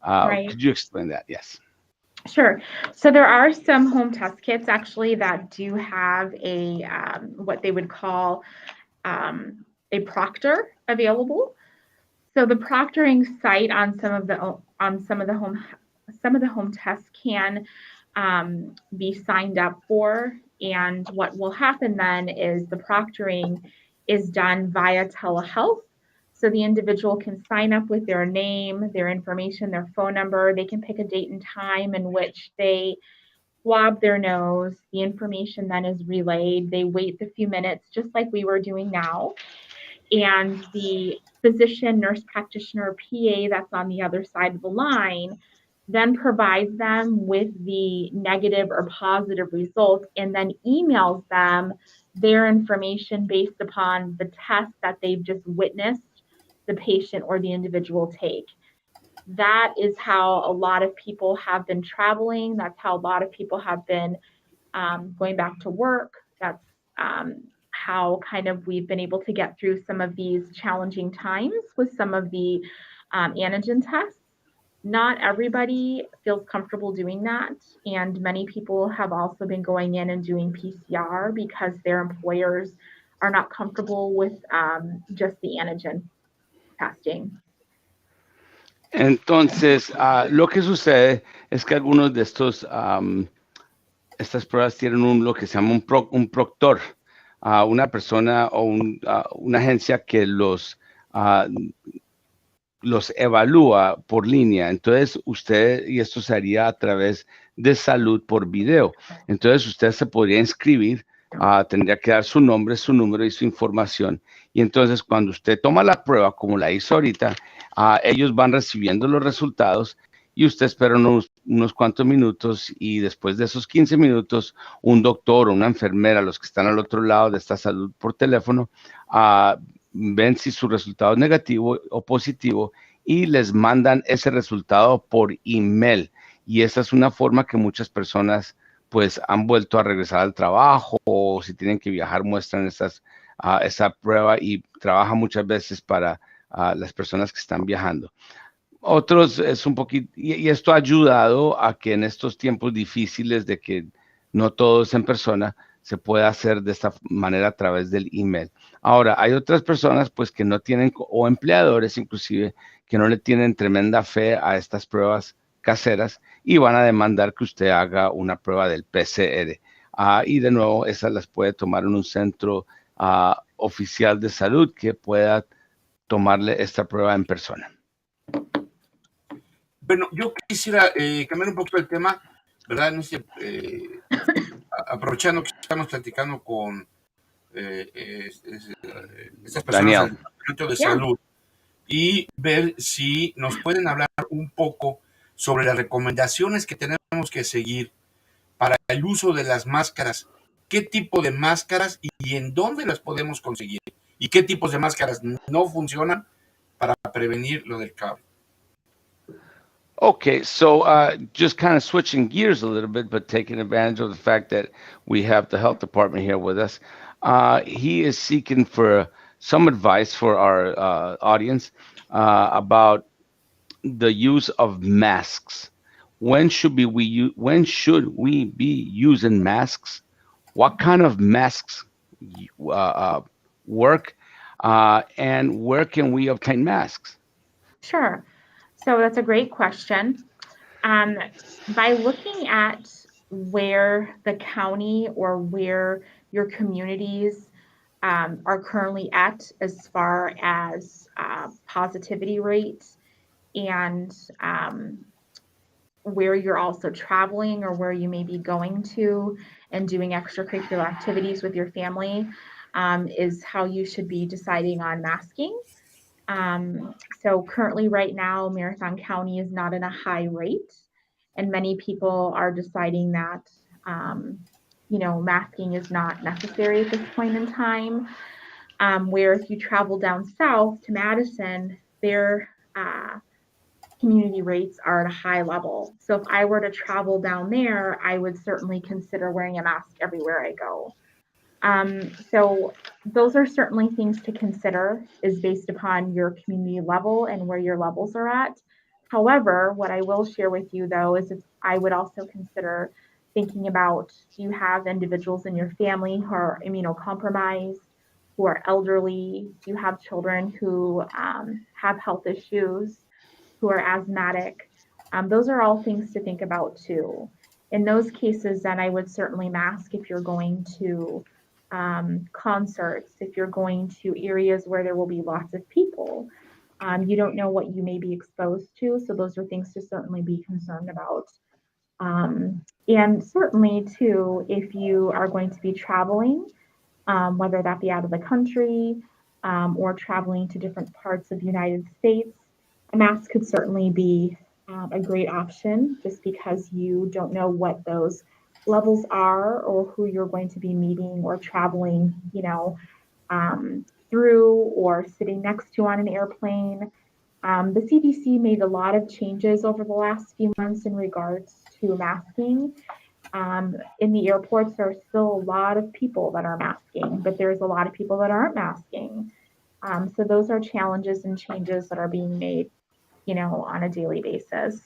B: Right. Could you explain that? Yes.
C: Sure. So there are some home test kits actually that do have a what they would call a proctor available. So the proctoring site on some of the home tests can be signed up for, and what will happen then is the proctoring is done via telehealth. So the individual can sign up with their name, their information, their phone number. They can pick a date and time in which they swab their nose. The information then is relayed. They wait the few minutes, just like we were doing now. And the physician, nurse practitioner, PA that's on the other side of the line then provides them with the negative or positive results and then emails them their information based upon the test that they've just witnessed the patient or the individual take. That is how a lot of people have been traveling. That's how a lot of people have been going back to work. That's how kind of we've been able to get through some of these challenging times with some of the antigen tests. Not everybody feels comfortable doing that. And many people have also been going in and doing PCR because their employers are not comfortable with just the antigen testing.
B: Entonces, lo que sucede es que algunos de estas pruebas tienen lo que se llama un proctor, una persona o una agencia que los evalúa por línea. Entonces, y esto se haría a través de Salud por video. Entonces, usted se podría inscribir, tendría que dar su nombre, su número y su información. Y entonces, cuando usted toma la prueba, como la hizo ahorita, ellos van recibiendo los resultados y usted espera unos cuantos minutos, y después de esos 15 minutos, un doctor o una enfermera, los que están al otro lado de esta Salud por teléfono, ven si su resultado es negativo o positivo y les mandan ese resultado por email. Y esa es una forma que muchas personas pues han vuelto a regresar al trabajo, o si tienen que viajar muestran esa prueba, y trabaja muchas veces para las personas que están viajando. Otros es un poquito, y esto ha ayudado a que en estos tiempos difíciles de que no todo es en persona, se puede hacer de esta manera a través del email. Ahora, hay otras personas pues que no tienen, o empleadores inclusive, que no le tienen tremenda fe a estas pruebas caseras y van a demandar que usted haga una prueba del PCR. Y de nuevo, esas las puede tomar en un centro oficial de salud que pueda tomarle esta prueba en persona.
A: Bueno, yo quisiera cambiar un poquito el tema, ¿verdad? Aprovechando que estamos platicando con estas personas
B: Daniel.
A: del departamento de salud y ver si nos pueden hablar un poco sobre las recomendaciones que tenemos que seguir para el uso de las máscaras. ¿Qué tipo de máscaras y en dónde las podemos conseguir? ¿Y qué tipos de máscaras no funcionan para prevenir lo del COVID?
B: Okay, so just kind of switching gears a little bit, but taking advantage of the fact that we have the health department here with us. He is seeking for some advice for our audience about the use of masks. When should we be using masks? What kind of masks work? And where can we obtain masks?
C: Sure. So that's a great question. By looking at where the county or where your communities are currently at as far as positivity rates and where you're also traveling or where you may be going to and doing extracurricular activities with your family is how you should be deciding on masking. So currently right now, Marathon County is not in a high rate, and many people are deciding that, masking is not necessary at this point in time. Where if you travel down south to Madison, their community rates are at a high level. So if I were to travel down there, I would certainly consider wearing a mask everywhere I go. So those are certainly things to consider is based upon your community level and where your levels are at. However, what I will share with you though is I would also consider thinking about, do you have individuals in your family who are immunocompromised, who are elderly? Do you have children who have health issues, who are asthmatic? Those are all things to think about too. In those cases, then I would certainly mask if you're going to concerts, if you're going to areas where there will be lots of people. You don't know what you may be exposed to, so those are things to certainly be concerned about. And certainly too, if you are going to be traveling, whether that be out of the country or traveling to different parts of the United States, a mask could certainly be a great option just because you don't know what those levels are or who you're going to be meeting or traveling, through or sitting next to on an airplane. The CDC made a lot of changes over the last few months in regards to masking. In the airports, there are still a lot of people that are masking, but there's a lot of people that aren't masking. So those are challenges and changes that are being made, on a daily basis.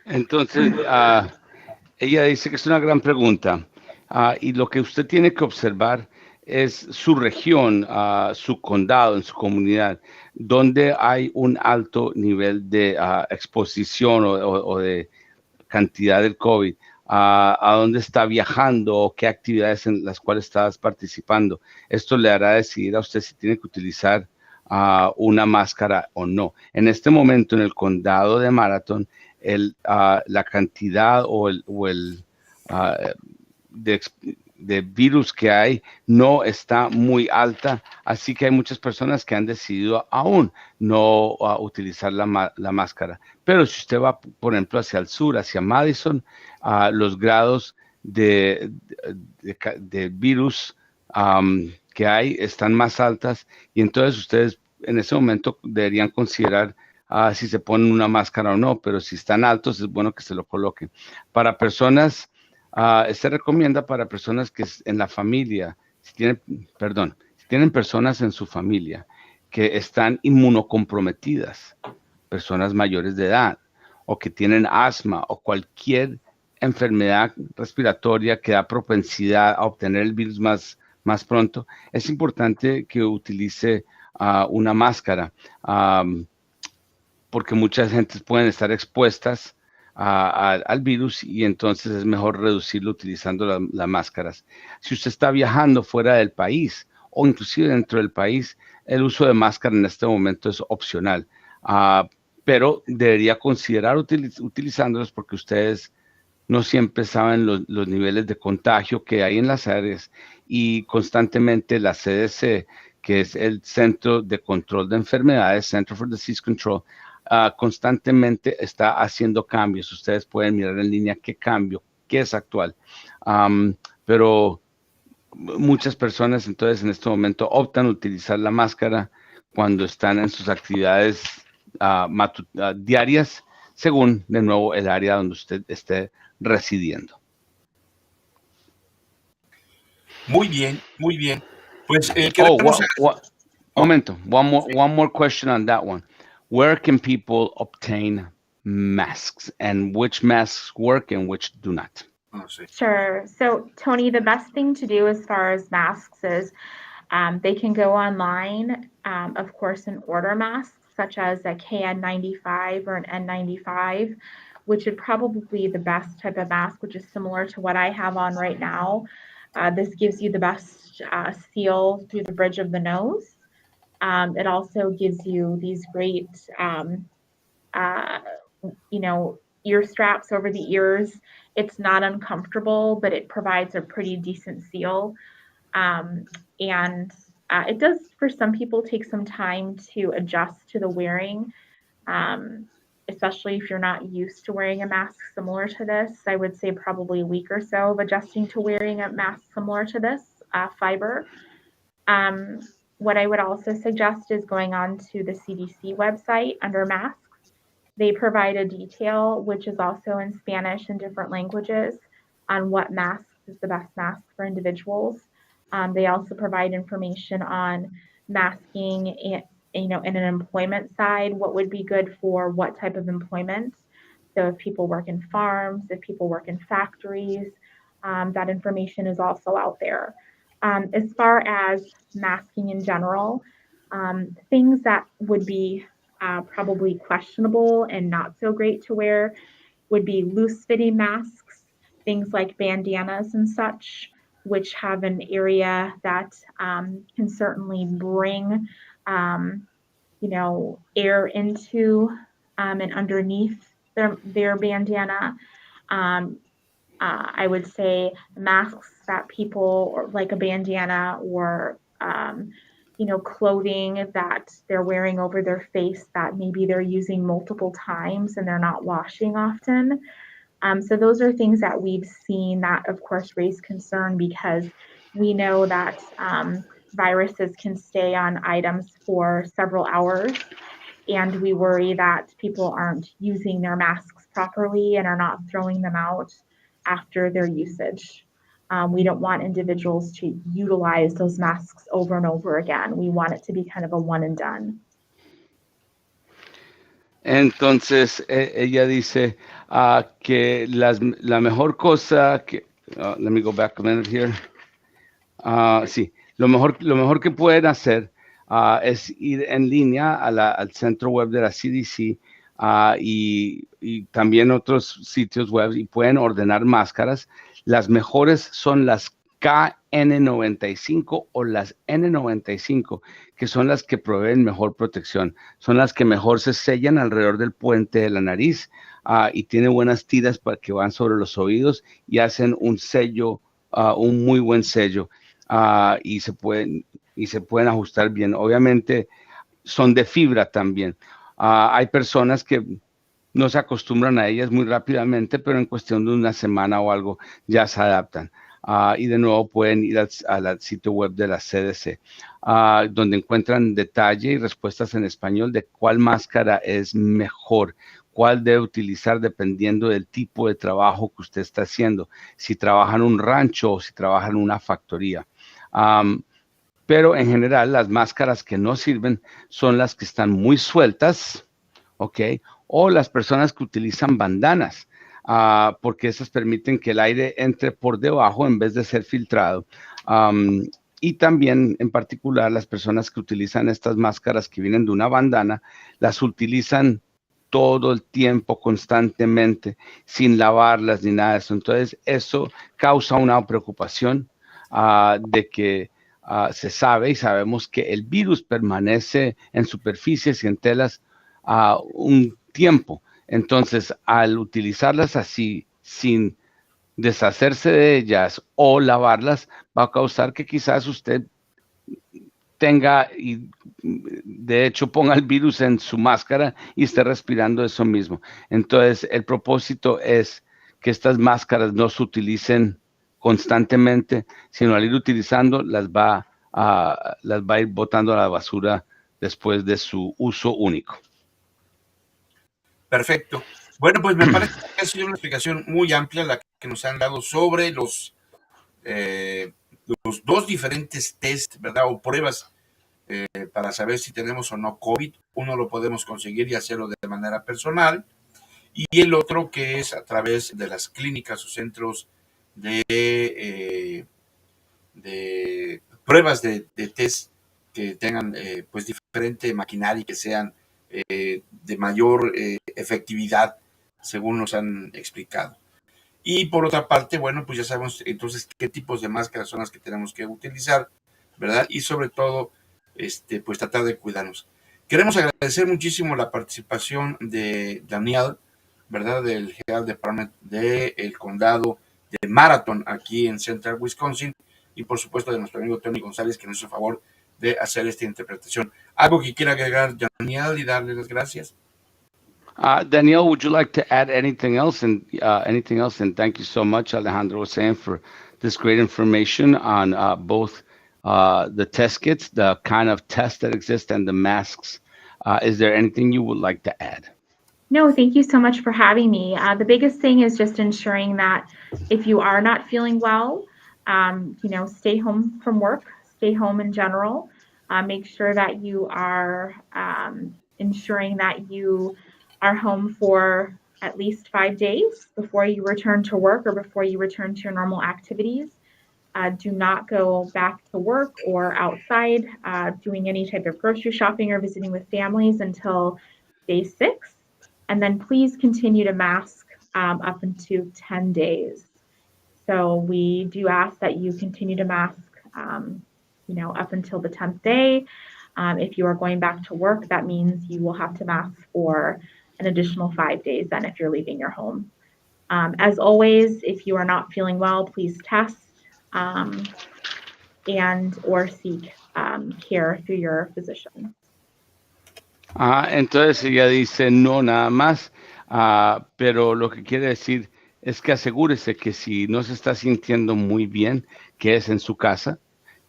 B: Entonces, ella dice que es una gran pregunta y lo que usted tiene que observar es su región, su condado, en su comunidad, donde hay un alto nivel de exposición o de cantidad del COVID, a dónde está viajando o qué actividades en las cuales está participando. Esto le hará decidir a usted si tiene que utilizar una máscara o no. En este momento, en el condado de Marathon, la cantidad de virus que hay no está muy alta, así que hay muchas personas que han decidido aún no utilizar la máscara. Pero si usted va, por ejemplo, hacia el sur, hacia Madison, los grados de virus que hay están más altas y entonces ustedes en ese momento deberían considerar si se ponen una máscara o no, pero si están altos es bueno que se lo coloquen. Para personas, se recomienda para personas que en la familia, si tienen personas en su familia que están inmunocomprometidas, personas mayores de edad, o que tienen asma o cualquier enfermedad respiratoria que da propensidad a obtener el virus más pronto, es importante que utilice una máscara, porque muchas gentes pueden estar expuestas al virus, y entonces es mejor reducirlo utilizando las máscaras. Si usted está viajando fuera del país o inclusive dentro del país, el uso de máscara en este momento es opcional, pero debería considerar utilizándolos porque ustedes no siempre saben los niveles de contagio que hay en las áreas, y constantemente la CDC, que es el Centro de Control de Enfermedades, Center for Disease Control, constantemente está haciendo cambios. Ustedes pueden mirar en línea qué cambio, qué es actual. Pero muchas personas entonces en este momento optan utilizar la máscara cuando están en sus actividades diarias, según de nuevo el área donde usted esté residiendo.
A: Muy bien, muy bien. Pues queremos...
B: Momento, one more question on that one. Where can people obtain masks, and which masks work and which do not?
C: Sure. So, Tony, the best thing to do as far as masks is they can go online, of course, and order masks such as a KN95 or an N95, which would probably be the best type of mask, which is similar to what I have on right now. This gives you the best seal through the bridge of the nose. It also gives you these great, ear straps over the ears. It's not uncomfortable, but it provides a pretty decent seal. And it does, for some people, take some time to adjust to the wearing, especially if you're not used to wearing a mask similar to this. I would say probably a week or so of adjusting to wearing a mask similar to this fiber. What I would also suggest is going on to the CDC website under masks. They provide a detail, which is also in Spanish and different languages, on what mask is the best mask for individuals. They also provide information on masking, in an employment side, what would be good for what type of employment. So if people work in farms, if people work in factories, that information is also out there. As far as masking in general, things that would be probably questionable and not so great to wear would be loose-fitting masks, things like bandanas and such, which have an area that can certainly bring, air into and underneath their bandana. I would say masks that people, or like a bandana, or clothing that they're wearing over their face that maybe they're using multiple times and they're not washing often. So those are things that we've seen that, of course, raise concern, because we know that viruses can stay on items for several hours, and we worry that people aren't using their masks properly and are not throwing them out after their usage. We don't want individuals to utilize those masks over and over again. We want it to be kind of a one and done.
B: Entonces, ella dice que la mejor cosa que... let me go back a minute here. Sí, lo mejor que pueden hacer es ir en línea al centro web de la CDC y también otros sitios web, y pueden ordenar máscaras. Las mejores son las KN95 o las N95, que son las que proveen mejor protección. Son las que mejor se sellan alrededor del puente de la nariz y tienen buenas tiras para que van sobre los oídos y hacen un sello, un muy buen sello, y se pueden ajustar bien. Obviamente son de fibra también. Hay personas que no se acostumbran a ellas muy rápidamente, pero en cuestión de una semana o algo ya se adaptan. Y de nuevo pueden ir al sitio web de la CDC, donde encuentran detalle y respuestas en español de cuál máscara es mejor, cuál debe utilizar dependiendo del tipo de trabajo que usted está haciendo, si trabaja en un rancho o si trabaja en una factoría. Pero en general las máscaras que no sirven son las que están muy sueltas, ¿ok? O las personas que utilizan bandanas, porque esas permiten que el aire entre por debajo en vez de ser filtrado. Y también, en particular, las personas que utilizan estas máscaras que vienen de una bandana, las utilizan todo el tiempo, constantemente, sin lavarlas ni nada de eso. Entonces, eso causa una preocupación de que se sabe y sabemos que el virus permanece en superficies y en telas un tiempo. Entonces, al utilizarlas así, sin deshacerse de ellas o lavarlas, va a causar que quizás usted tenga y de hecho ponga el virus en su máscara y esté respirando eso mismo. Entonces, el propósito es que estas máscaras no se utilicen constantemente, sino al ir utilizando las va a ir botando a la basura después de su uso único.
A: Perfecto. Bueno, pues me parece que ha sido una explicación muy amplia la que nos han dado sobre los dos diferentes test, ¿verdad? O pruebas para saber si tenemos o no COVID. Uno lo podemos conseguir y hacerlo de manera personal, y el otro que es a través de las clínicas o centros de pruebas de test que tengan pues diferente maquinaria y que sean de mayor efectividad, según nos han explicado. Y por otra parte, bueno, pues ya sabemos entonces qué tipos de máscaras son las que tenemos que utilizar, ¿verdad? Y sobre todo, pues tratar de cuidarnos. Queremos agradecer muchísimo la participación de Daniel, ¿verdad? Del Health Department del condado de Marathon, aquí en Central Wisconsin, y por supuesto de nuestro amigo Tony González, que nos hizo favor de hacer esta interpretación. ¿Algo que quiera agregar, Daniel, y darle las gracias?
B: Danielle, would you like to add anything else? And thank you so much, Alejandro was saying, for this great information on both the test kits, the kind of tests that exist, and the masks. Is there anything you would like to add?
C: No, thank you so much for having me. The biggest thing is just ensuring that if you are not feeling well, stay home from work, stay home in general. Make sure that you are ensuring that you are home for at least 5 days before you return to work or before you return to your normal activities. Do not go back to work or outside doing any type of grocery shopping or visiting with families until day 6. And then please continue to mask up into 10 days. So we do ask that you continue to mask, up until the 10th day. If you are going back to work, that means you will have to mask for an additional 5 days then if you're leaving your home. As always, if you are not feeling well, please test and or seek care through your physician.
B: Entonces ella dice no nada más, pero lo que quiere decir es que asegúrese que si no se está sintiendo muy bien, quédese en su casa,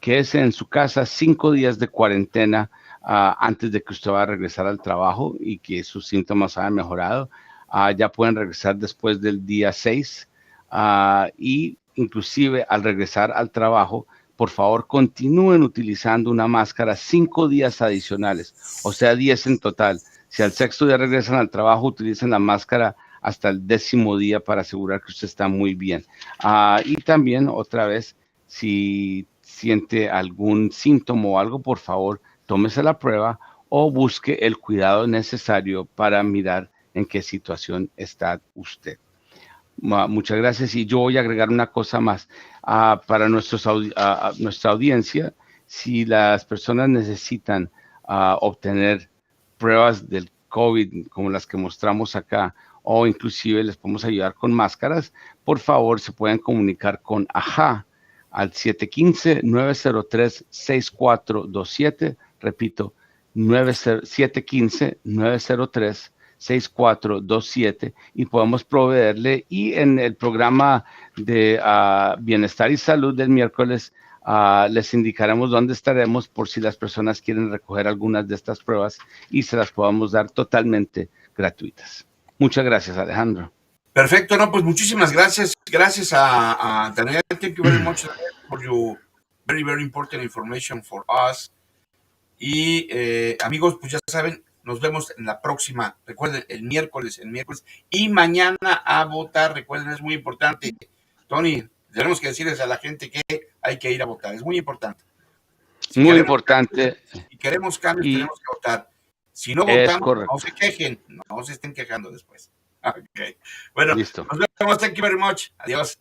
B: 5 días de cuarentena antes de que usted vaya a regresar al trabajo y que sus síntomas hayan mejorado. Ya pueden regresar después del día 6 y inclusive al regresar al trabajo, por favor, continúen utilizando una máscara 5 días adicionales, o sea, 10 en total. Si al 6º día regresan al trabajo, utilicen la máscara hasta el 10º día para asegurar que usted está muy bien. Y también, otra vez, si siente algún síntoma o algo, por favor, tómese la prueba o busque el cuidado necesario para mirar en qué situación está usted. Muchas gracias. Y yo voy a agregar una cosa más para nuestra audiencia. Si las personas necesitan obtener pruebas del COVID como las que mostramos acá, o inclusive les podemos ayudar con máscaras, por favor se pueden comunicar con AJA al 715-903-6427. Repito, 715-903-6427 y podemos proveerle. Y en el programa de Bienestar y Salud del miércoles les indicaremos dónde estaremos por si las personas quieren recoger algunas de estas pruebas y se las podamos dar totalmente gratuitas. Muchas gracias, Alejandro.
A: Perfecto, no, pues muchísimas gracias. Gracias a Daniel. Thank you very much for your very, very important information for us. Y amigos, pues ya saben, nos vemos en la próxima. Recuerden, el miércoles y mañana a votar. Recuerden, es muy importante. Tony, tenemos que decirles a la gente que hay que ir a votar. Es muy importante.
B: Muy importante.
A: Si queremos cambios, tenemos que votar. Si no
B: Es
A: votamos,
B: correcto.
A: no se quejen, no se estén quejando después. Okay. Bueno,
B: Listo.
A: nos vemos. Thank you very much. Adiós.